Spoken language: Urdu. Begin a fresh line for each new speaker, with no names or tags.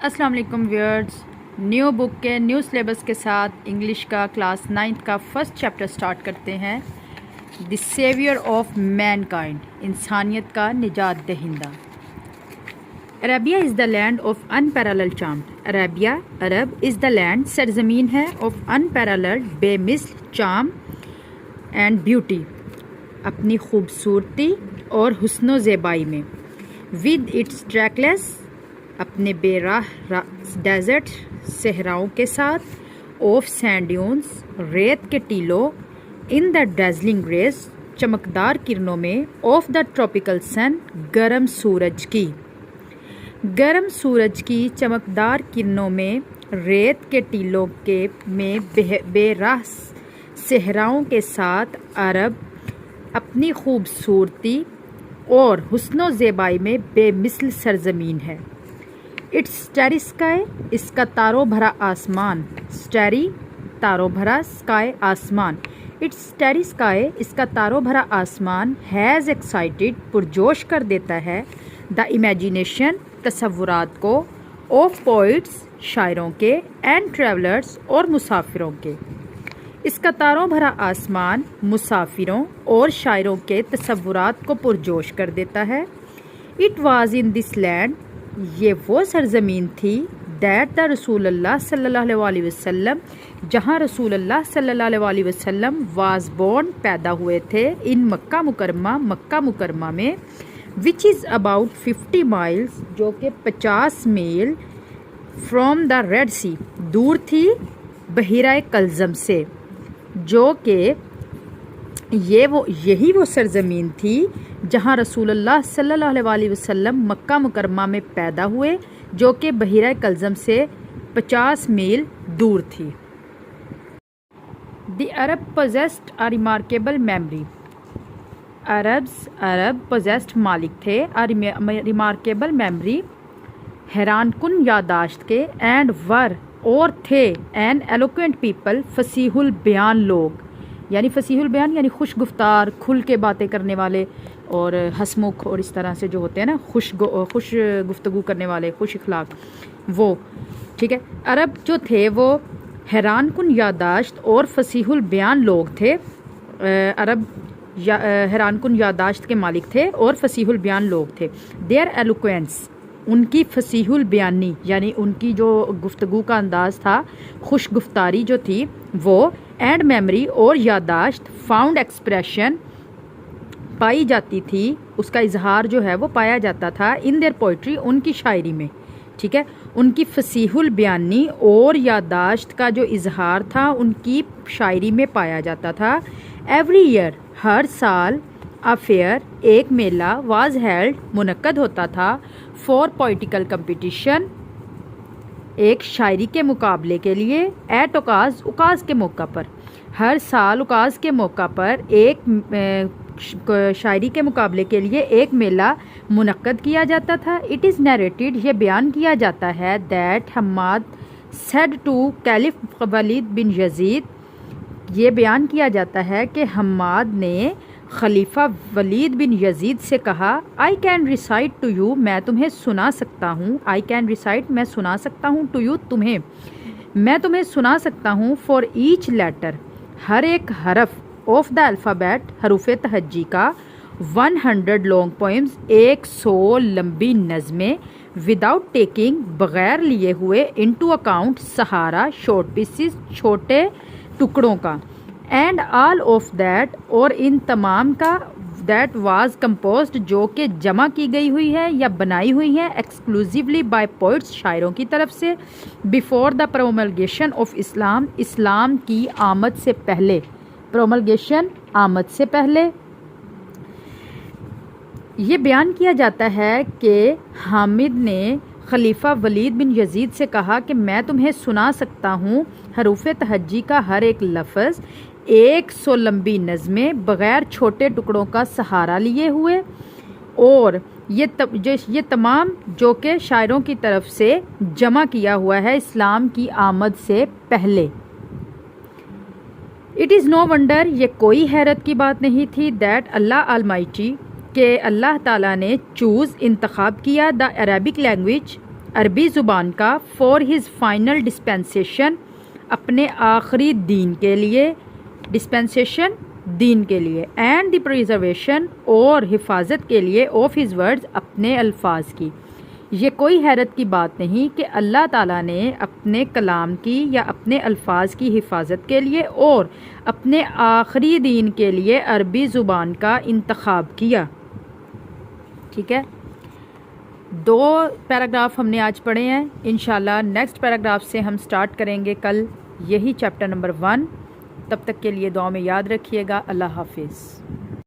السلام علیکم ویورز، نیو بک کے نیو سلیبس کے ساتھ انگلش کا کلاس 9 کا فرسٹ چیپٹر سٹارٹ کرتے ہیں۔ The saviour of mankind, انسانیت کا نجات دہندہ۔ Arabia is the land of unparalleled charm. Arabia عرب از دا لینڈ سرزمین ہے آف ان پیرالل بے مثل چارم اینڈ بیوٹی، اپنی خوبصورتی اور حسن و زیبائی میں، ود اٹس ٹریکلیس، اپنے بے راہ ڈیزرٹ صحراؤں کے ساتھ، آف سینڈ ڈیونز، ریت کے ٹیلوں، ان دا ڈیزلنگ ریز، چمکدار کرنوں میں، آف دا ٹراپیکل سن، گرم سورج کی چمکدار کرنوں میں، ریت کے ٹیلوں کے میں بے راہ صحراؤں کے ساتھ، عرب اپنی خوبصورتی اور حسن و زیبائی میں بے مثل سرزمین ہے۔ اٹس اسٹیری اسکائی، اس کا تاروں بھرا آسمان، اسٹیری تاروں بھرا، اسکائی آسمان، اٹس اسٹیری اسکائی، اس کا تاروں بھرا آسمان، ہیز ایکسائٹیڈ، پرجوش کر دیتا ہے، دا امیجینیشن، تصورات کو، آف پوئٹس، شاعروں کے، اینڈ ٹریولرس، اور مسافروں کے۔ اس کا تاروں بھرا آسمان مسافروں اور شاعروں کے تصورات کو پرجوش کر دیتا ہے۔ It was in this land, یہ وہ سرزمین تھی، دیٹ دا رسول اللہ صلی اللہ علیہ وسلم، جہاں رسول اللہ صلی اللہ علیہ وسلم واز بورن، پیدا ہوئے تھے، ان مکہ مکرمہ میں، وچ از اباؤٹ 50 miles، جو کہ 50 میل، فرام دا ریڈ سی، دور تھی بحیرہ کلزم سے، جو کہ یہی وہ سرزمین تھی جہاں رسول اللہ صلی اللہ علیہ وسلم مکہ مکرمہ میں پیدا ہوئے، جو کہ بحیرہ کلزم سے 50 میل دور تھی۔ دی عرب possessed a remarkable memory، Arab possessed مالک تھے، remarkable memory، حیران کن یادداشت کے، اینڈ ور، اور تھے، an eloquent people، فصیح البیان لوگ، یعنی فصیح البیان یعنی خوش گفتار، کھل کے باتیں کرنے والے، اور ہسمکھ، اور اس طرح سے جو ہوتے ہیں نا خوش گفتگو کرنے والے، خوش اخلاق، وہ ٹھیک ہے۔ عرب جو تھے وہ حیران کن یادداشت اور فصیح البیان لوگ تھے، عرب حیران کن یادداشت کے مالک تھے اور فصیح البیان لوگ تھے۔ دیئر ایلوکوینس، ان کی فصیح البیانی یعنی ان کی جو گفتگو کا انداز تھا، خوش گفتاری جو تھی وہ، اینڈ میموری، اور یادداشت، فاؤنڈ ایکسپریشن، پائی جاتی تھی، اس کا اظہار جو ہے وہ پایا جاتا تھا، ان دیئر پوئٹری، ان کی شاعری میں، ٹھیک ہے۔ ان کی فصیح البیانی اور یادداشت کا جو اظہار تھا ان کی شاعری میں پایا جاتا تھا۔ ایوری ایئر، ہر سال، افیئر، ایک میلہ، واز ہیلڈ، منعقد ہوتا تھا، فار پوئٹیکل کمپٹیشن، ایک شاعری کے مقابلے کے لیے، ایٹ اوکاز کے موقع پر، ہر سال اوکاز کے موقع پر ایک شاعری کے مقابلے کے لیے ایک میلہ منعقد کیا جاتا تھا۔ اٹ از نیریٹڈ، یہ بیان کیا جاتا ہے، that Hammad said to caliph Walid bin Yazid, یہ بیان کیا جاتا ہے کہ حماد نے خلیفہ ولید بن یزید سے کہا، I can recite to you, میں تمہیں سنا سکتا ہوں، آئی کین ریسائٹ، میں سنا سکتا ہوں، ٹو یو، تمہیں، میں تمہیں سنا سکتا ہوں، فار ایچ لیٹر، ہر ایک حرف، آف دا الفابیٹ، حروف تہجی کا، 100 لانگ پوئمز، 100 لمبی نظمیں، وداؤٹ ٹیکنگ، بغیر لیے ہوئے، انٹو اکاؤنٹ، سہارا، شارٹ پیسز، چھوٹے ٹکڑوں کا، اینڈ آل آف دیٹ، اور ان تمام کا، دیٹ واز کمپوزڈ، جو کہ جمع کی گئی ہوئی ہے یا بنائی ہوئی ہے، ایکسکلوزیولی بائی پوئٹس، شاعروں کی طرف سے، بیفور دا پروملگیشن آف اسلام، اسلام کی آمد سے پہلے، پروملگیشن، آمد سے پہلے۔ یہ بیان کیا جاتا ہے کہ حامد نے خلیفہ ولید بن یزید سے کہا کہ میں تمہیں سنا سکتا ہوں حروف تہجی کا ہر ایک لفظ، 100 لمبی نظمیں، بغیر چھوٹے ٹکڑوں کا سہارا لیے ہوئے، اور یہ تمام جو کہ شاعروں کی طرف سے جمع کیا ہوا ہے اسلام کی آمد سے پہلے۔ اٹ از نو ونڈر، یہ کوئی حیرت کی بات نہیں تھی، دیٹ اللہ آلمائٹی، کہ اللہ تعالیٰ نے چوز، انتخاب کیا، دا عربک لینگویج، عربی زبان کا فار ہز فائنل ڈسپینسیشن اپنے آخری دین کے لیے، ڈسپینسیشن دین کے لیے، اینڈ دی پریزرویشن اور حفاظت کے لیے آف ہز ورڈز اپنے الفاظ کی۔ یہ کوئی حیرت کی بات نہیں کہ اللہ تعالیٰ نے اپنے کلام کی یا اپنے الفاظ کی حفاظت کے لیے اور اپنے آخری دین کے لیے عربی زبان کا انتخاب کیا۔ ٹھیک ہے، 2 پیراگراف ہم نے آج پڑھے ہیں، انشاءاللہ نیکسٹ پیراگراف سے ہم سٹارٹ کریں گے کل یہی چیپٹر نمبر 1۔ تب تک کے لیے دعا میں یاد رکھیے گا۔ اللہ حافظ۔